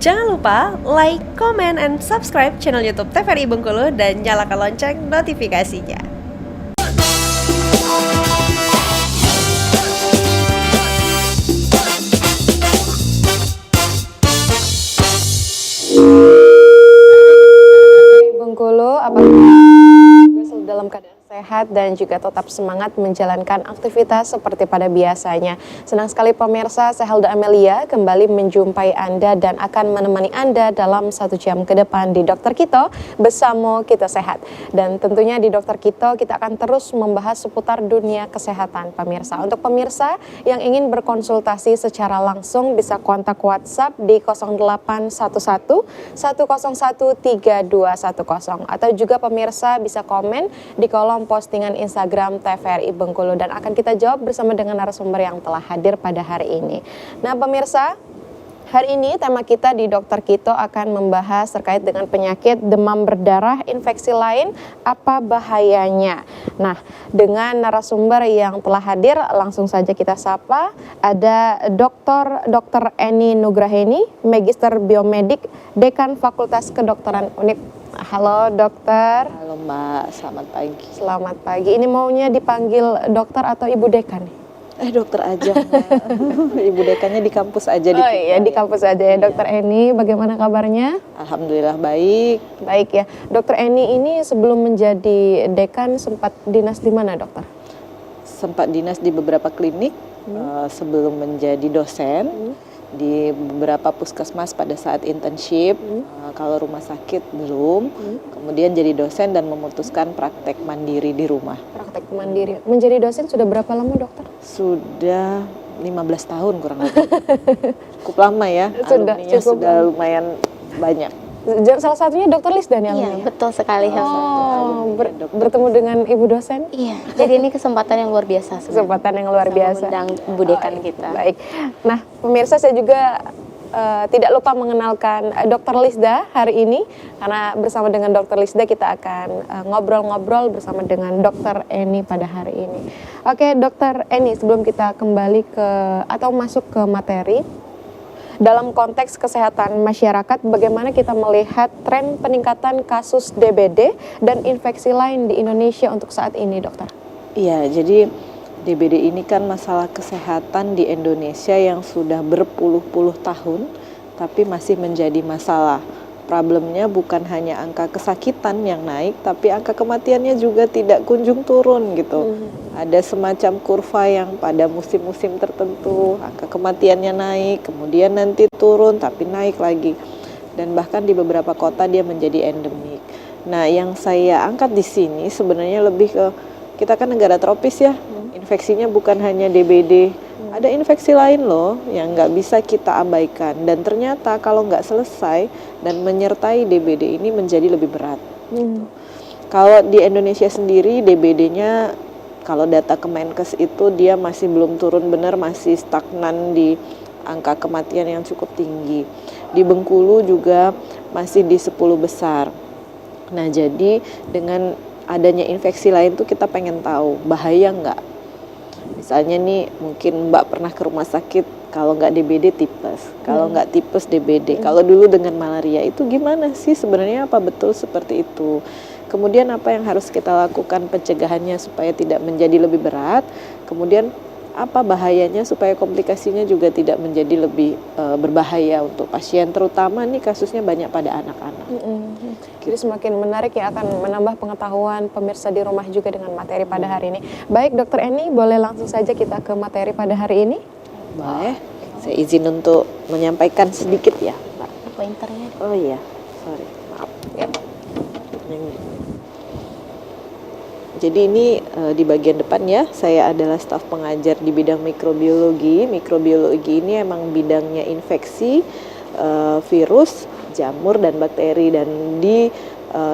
Jangan lupa like, comment, and subscribe channel YouTube TVRI Bengkulu dan nyalakan lonceng notifikasinya. Bengkulu, dalam keadaan sehat dan juga tetap semangat menjalankan aktivitas seperti pada biasanya. Senang sekali pemirsa, saya Helda Amelia kembali menjumpai Anda dan akan menemani Anda dalam 1 jam ke depan di Dokter Kito bersama Kita Sehat. Dan tentunya di Dokter Kito kita akan terus membahas seputar dunia kesehatan pemirsa. Untuk pemirsa yang ingin berkonsultasi secara langsung bisa kontak WhatsApp di 0811 101 3210 atau juga pemirsa bisa komen di kolom postingan Instagram TVRI Bengkulu dan akan kita jawab bersama dengan narasumber yang telah hadir pada hari ini. Nah pemirsa, hari ini tema kita di Dokter Kito akan membahas terkait dengan penyakit demam berdarah, infeksi lain, apa bahayanya. Nah, dengan narasumber yang telah hadir, langsung saja kita sapa. Ada Dr. Eni Nugraheni, Magister Biomedik, Dekan Fakultas Kedokteran UNIF. Halo dokter. Halo Mbak, selamat pagi. Selamat pagi. Ini maunya dipanggil dokter atau ibu dekan? Dokter aja Mbak. Ibu dekannya di kampus aja. Oh iya, di kampus aja ya. Dokter Eni, bagaimana kabarnya? Alhamdulillah baik. Baik ya. Dokter Eni ini sebelum menjadi dekan sempat dinas di mana dokter? Sempat dinas di beberapa klinik sebelum menjadi dosen. Di beberapa puskesmas pada saat internship, kalau rumah sakit belum, kemudian jadi dosen dan memutuskan praktek mandiri di rumah. Praktek mandiri. Menjadi dosen sudah berapa lama dokter? Sudah 15 tahun kurang lebih. Cukup lama ya, alumninya sudah lumayan banyak. Salah satunya dokter Lisda nih alumni. Iya, betul sekali. Bertemu dengan ibu dosen? Iya, jadi ini kesempatan yang luar biasa. Kesempatan yang luar biasa. Mengundang Bu Dekan kita. Baik. Nah, pemirsa saya juga tidak lupa mengenalkan Dokter Lisda hari ini karena bersama dengan Dokter Lisda kita akan ngobrol-ngobrol bersama dengan Dokter Eni pada hari ini. Oke, Dokter Eni, sebelum kita kembali atau masuk ke materi, dalam konteks kesehatan masyarakat, bagaimana kita melihat tren peningkatan kasus DBD dan infeksi lain di Indonesia untuk saat ini, dokter? Iya, jadi DBD ini kan masalah kesehatan di Indonesia yang sudah berpuluh-puluh tahun, tapi masih menjadi masalah. Problemnya bukan hanya angka kesakitan yang naik, tapi angka kematiannya juga tidak kunjung turun gitu. Ada semacam kurva yang pada musim-musim tertentu, angka kematiannya naik, kemudian nanti turun, tapi naik lagi. Dan bahkan di beberapa kota dia menjadi endemik. Nah, yang saya angkat di sini sebenarnya lebih ke, kita kan negara tropis ya, infeksinya bukan hanya DBD, ada infeksi lain loh yang nggak bisa kita abaikan. Dan ternyata kalau nggak selesai dan menyertai DBD ini menjadi lebih berat. Kalau di Indonesia sendiri DBD-nya, kalau data Kemenkes itu dia masih belum turun benar, masih stagnan di angka kematian yang cukup tinggi. Di Bengkulu juga masih di 10 besar. Nah jadi dengan adanya infeksi lain tuh kita pengen tahu bahaya nggak? Misalnya nih mungkin Mbak pernah ke rumah sakit, kalau nggak DBD tipes, kalau nggak tipes DBD. Kalau dulu dengan malaria itu gimana sih sebenarnya, apa betul seperti itu? Kemudian apa yang harus kita lakukan pencegahannya supaya tidak menjadi lebih berat? Kemudian apa bahayanya supaya komplikasinya juga tidak menjadi lebih berbahaya untuk pasien, terutama nih kasusnya banyak pada anak-anak. Jadi semakin menarik ya, akan menambah pengetahuan pemirsa di rumah juga dengan materi pada hari ini. Baik Dokter Eni, boleh langsung saja kita ke materi pada hari ini? Boleh, saya izin untuk menyampaikan sedikit ya Mbak. Pointernya. Oh iya, sorry, maaf. Ya. Jadi ini di bagian depan ya, saya adalah staf pengajar di bidang mikrobiologi. Mikrobiologi ini emang bidangnya infeksi, virus, jamur, dan bakteri. Dan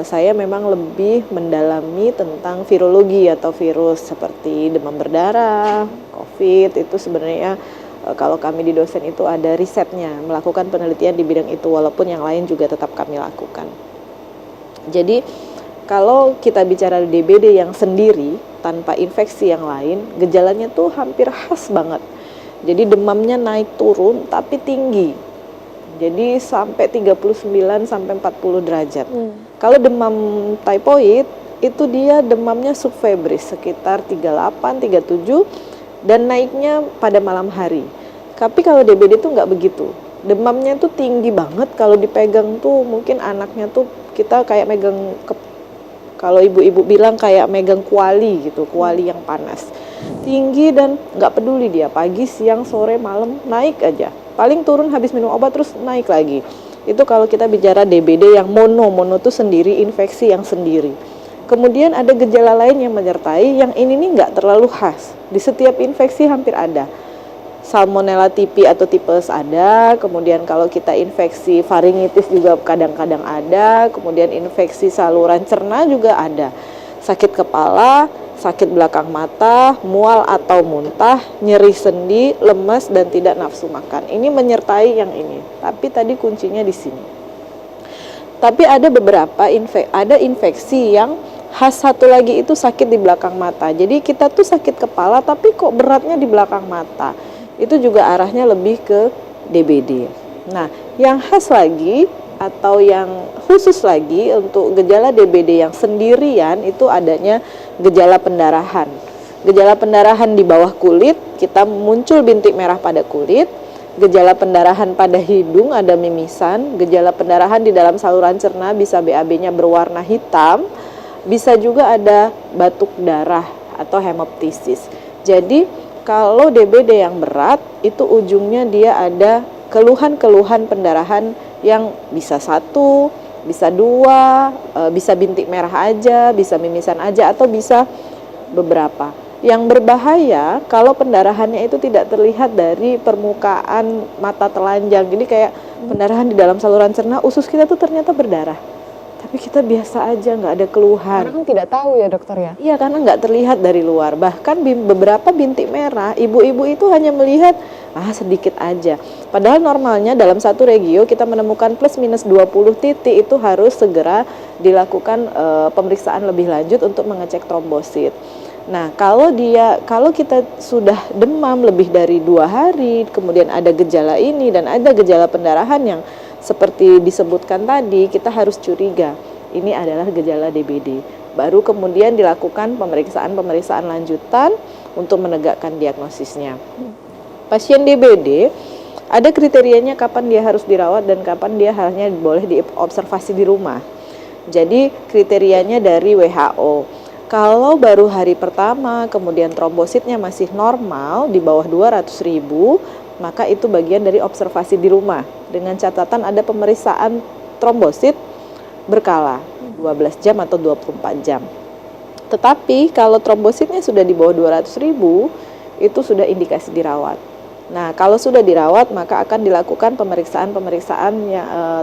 saya memang lebih mendalami tentang virologi atau virus seperti demam berdarah, COVID. Itu sebenarnya kalau kami di dosen itu ada risetnya, melakukan penelitian di bidang itu, walaupun yang lain juga tetap kami lakukan. Jadi kalau kita bicara DBD yang sendiri tanpa infeksi yang lain, gejalanya tuh hampir khas banget. Jadi demamnya naik turun tapi tinggi. Jadi sampai 39 sampai 40 derajat. Kalau demam typhoid itu dia demamnya subfebris sekitar 38, 37 dan naiknya pada malam hari. Tapi kalau DBD itu nggak begitu. Demamnya tuh tinggi banget, kalau dipegang tuh mungkin anaknya tuh kita kayak megang kalau ibu-ibu bilang kayak megang kuali gitu, kuali yang panas. Tinggi dan nggak peduli dia, pagi, siang, sore, malam, naik aja. Paling turun habis minum obat terus naik lagi. Itu kalau kita bicara DBD yang mono tuh sendiri, infeksi yang sendiri. Kemudian ada gejala lain yang menyertai, yang ini nih nggak terlalu khas. Di setiap infeksi hampir ada. Salmonella typhi atau tipes ada, kemudian kalau kita infeksi faringitis juga kadang-kadang ada, kemudian infeksi saluran cerna juga ada. Sakit kepala, sakit belakang mata, mual atau muntah, nyeri sendi, lemas dan tidak nafsu makan. Ini menyertai yang ini. Tapi tadi kuncinya di sini. Tapi ada beberapa infeksi yang khas, satu lagi itu sakit di belakang mata. Jadi kita tuh sakit kepala tapi kok beratnya di belakang mata. Itu juga arahnya lebih ke DBD. Nah, yang khas lagi atau yang khusus lagi untuk gejala DBD yang sendirian itu adanya gejala pendarahan. Gejala pendarahan di bawah kulit, kita muncul bintik merah pada kulit. Gejala pendarahan pada hidung, ada mimisan. Gejala pendarahan di dalam saluran cerna, bisa BAB-nya berwarna hitam. Bisa juga ada batuk darah atau hemoptisis. Jadi kalau DBD yang berat, itu ujungnya dia ada keluhan-keluhan pendarahan yang bisa 1, bisa 2, bisa bintik merah aja, bisa mimisan aja, atau bisa beberapa. Yang berbahaya kalau pendarahannya itu tidak terlihat dari permukaan mata telanjang. Jadi kayak pendarahan di dalam saluran cerna, usus kita tuh ternyata berdarah. Tapi kita biasa aja, nggak ada keluhan. Karena kan tidak tahu ya dokter ya? Iya, karena nggak terlihat dari luar. Bahkan beberapa bintik merah, ibu-ibu itu hanya melihat, sedikit aja. Padahal normalnya dalam satu regio kita menemukan plus minus 20 titik, itu harus segera dilakukan pemeriksaan lebih lanjut untuk mengecek trombosit. Nah, kalau kita sudah demam lebih dari 2 hari, kemudian ada gejala ini dan ada gejala pendarahan yang seperti disebutkan tadi, kita harus curiga ini adalah gejala DBD. Baru kemudian dilakukan pemeriksaan lanjutan untuk menegakkan diagnosisnya. Pasien DBD ada kriterianya kapan dia harus dirawat dan kapan dia hanya boleh diobservasi di rumah. Jadi kriterianya dari WHO. Kalau baru hari pertama kemudian trombositnya masih normal di bawah 200.000, maka itu bagian dari observasi di rumah. Dengan catatan ada pemeriksaan trombosit berkala 12 jam atau 24 jam. Tetapi kalau trombositnya sudah di bawah 200.000, itu sudah indikasi dirawat. Nah, kalau sudah dirawat maka akan dilakukan pemeriksaan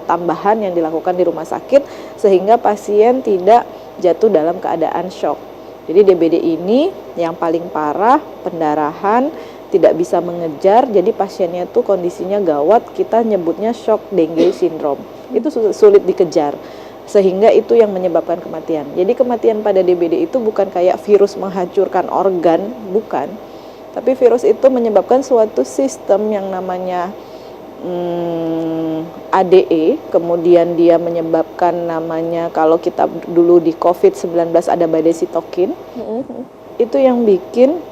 tambahan yang dilakukan di rumah sakit sehingga pasien tidak jatuh dalam keadaan shock. Jadi DBD ini yang paling parah, pendarahan, tidak bisa mengejar, jadi pasiennya tuh kondisinya gawat, kita nyebutnya shock dengue syndrome. Itu sulit dikejar, sehingga itu yang menyebabkan kematian. Jadi kematian pada DBD itu bukan kayak virus menghancurkan organ, bukan. Tapi virus itu menyebabkan suatu sistem yang namanya ADE, kemudian dia menyebabkan namanya, kalau kita dulu di COVID-19 ada badai sitokin, itu yang bikin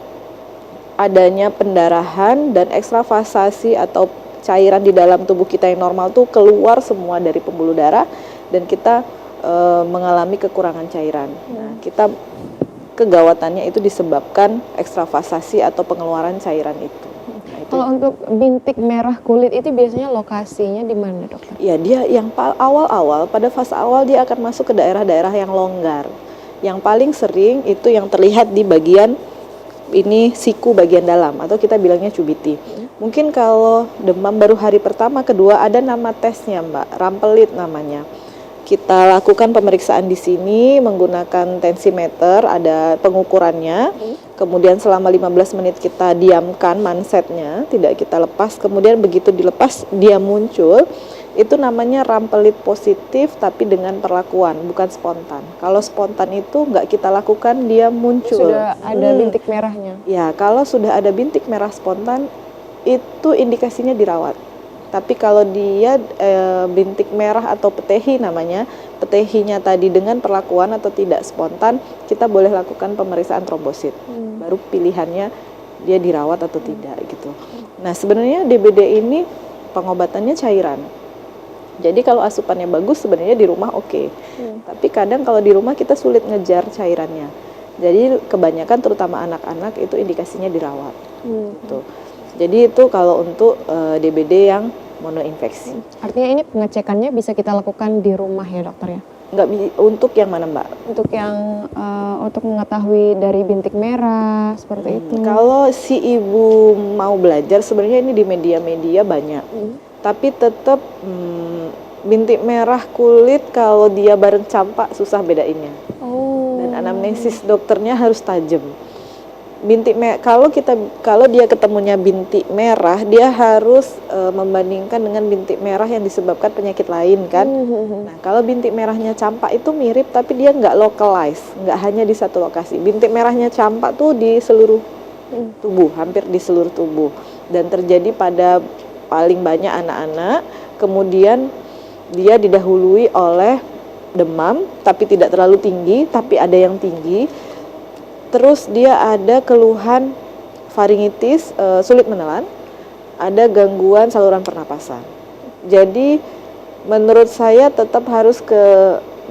adanya pendarahan dan ekstravasasi atau cairan di dalam tubuh kita yang normal tuh keluar semua dari pembuluh darah dan kita mengalami kekurangan cairan. Nah, kita kegawatannya itu disebabkan ekstravasasi atau pengeluaran cairan itu. Nah, itu. Kalau untuk bintik merah kulit itu biasanya lokasinya di mana, dokter? Ya, dia yang awal-awal, pada fase awal dia akan masuk ke daerah-daerah yang longgar. Yang paling sering itu yang terlihat di bagian ini siku bagian dalam atau kita bilangnya cubiti. Mungkin kalau demam baru hari pertama, kedua ada nama tesnya, Mbak, rampelit namanya. Kita lakukan pemeriksaan di sini menggunakan tensimeter, ada pengukurannya. Kemudian selama 15 menit kita diamkan mansetnya, tidak kita lepas. Kemudian begitu dilepas dia muncul. Itu namanya rampelit positif tapi dengan perlakuan, bukan spontan. Kalau spontan itu nggak kita lakukan, dia muncul. Sudah ada bintik merahnya? Ya, kalau sudah ada bintik merah spontan, itu indikasinya dirawat. Tapi kalau dia bintik merah atau petehi namanya, petehinya tadi dengan perlakuan atau tidak spontan, kita boleh lakukan pemeriksaan trombosit. Baru pilihannya dia dirawat atau tidak gitu. Nah, sebenarnya DBD ini pengobatannya cairan. Jadi kalau asupannya bagus sebenarnya di rumah oke. Tapi kadang kalau di rumah kita sulit ngejar cairannya. Jadi kebanyakan terutama anak-anak itu indikasinya dirawat. Gitu. Jadi itu kalau untuk DBD yang monoinfeksi. Artinya ini pengecekannya bisa kita lakukan di rumah ya dokter ya? Untuk yang mana Mbak? Untuk yang untuk mengetahui dari bintik merah seperti itu. Kalau si ibu mau belajar sebenarnya ini di media-media banyak. Tapi tetap bintik merah kulit kalau dia bareng campak susah bedainnya. Dan anamnesis dokternya harus tajam. Kalau dia ketemunya bintik merah, dia harus membandingkan dengan bintik merah yang disebabkan penyakit lain kan. Nah, kalau bintik merahnya campak itu mirip tapi dia nggak localize, nggak hanya di satu lokasi. Bintik merahnya campak tuh di seluruh tubuh, hampir di seluruh tubuh, dan terjadi pada paling banyak anak-anak. Kemudian dia didahului oleh demam tapi tidak terlalu tinggi, tapi ada yang tinggi. Terus dia ada keluhan faringitis, sulit menelan, ada gangguan saluran pernapasan. Jadi menurut saya tetap harus ke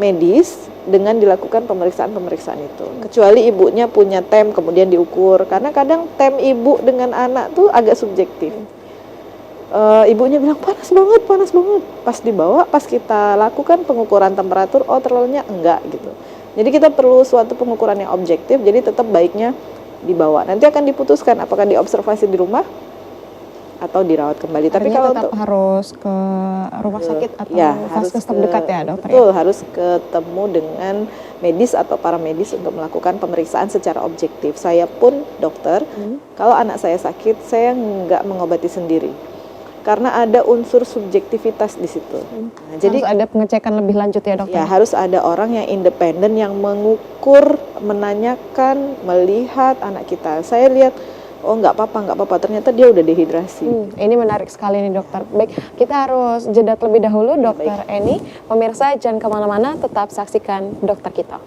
medis dengan dilakukan pemeriksaan-pemeriksaan itu. Kecuali ibunya punya TEM kemudian diukur, karena kadang TEM ibu dengan anak tuh agak subjektif. Ibunya bilang panas banget. Pas dibawa, pas kita lakukan pengukuran temperatur, oh terlalunya enggak gitu. Jadi kita perlu suatu pengukuran yang objektif, jadi tetap baiknya dibawa. Nanti akan diputuskan apakah diobservasi di rumah atau dirawat kembali. Tapi kalau tetap harus ke rumah sakit atau vaskes terdekat ya dokter? Betul, harus ketemu dengan medis atau paramedis untuk melakukan pemeriksaan secara objektif. Saya pun dokter, kalau anak saya sakit, saya nggak mengobati sendiri. Karena ada unsur subjektivitas di situ. Nah, jadi harus ada pengecekan lebih lanjut ya dokter? Ya, harus ada orang yang independen yang mengukur, menanyakan, melihat anak kita. Saya lihat, oh nggak apa-apa, ternyata dia udah dehidrasi. Ini menarik sekali nih dokter. Baik, kita harus jeda terlebih dahulu dokter Eni. Pemirsa jangan kemana-mana, tetap saksikan Dokter Kita.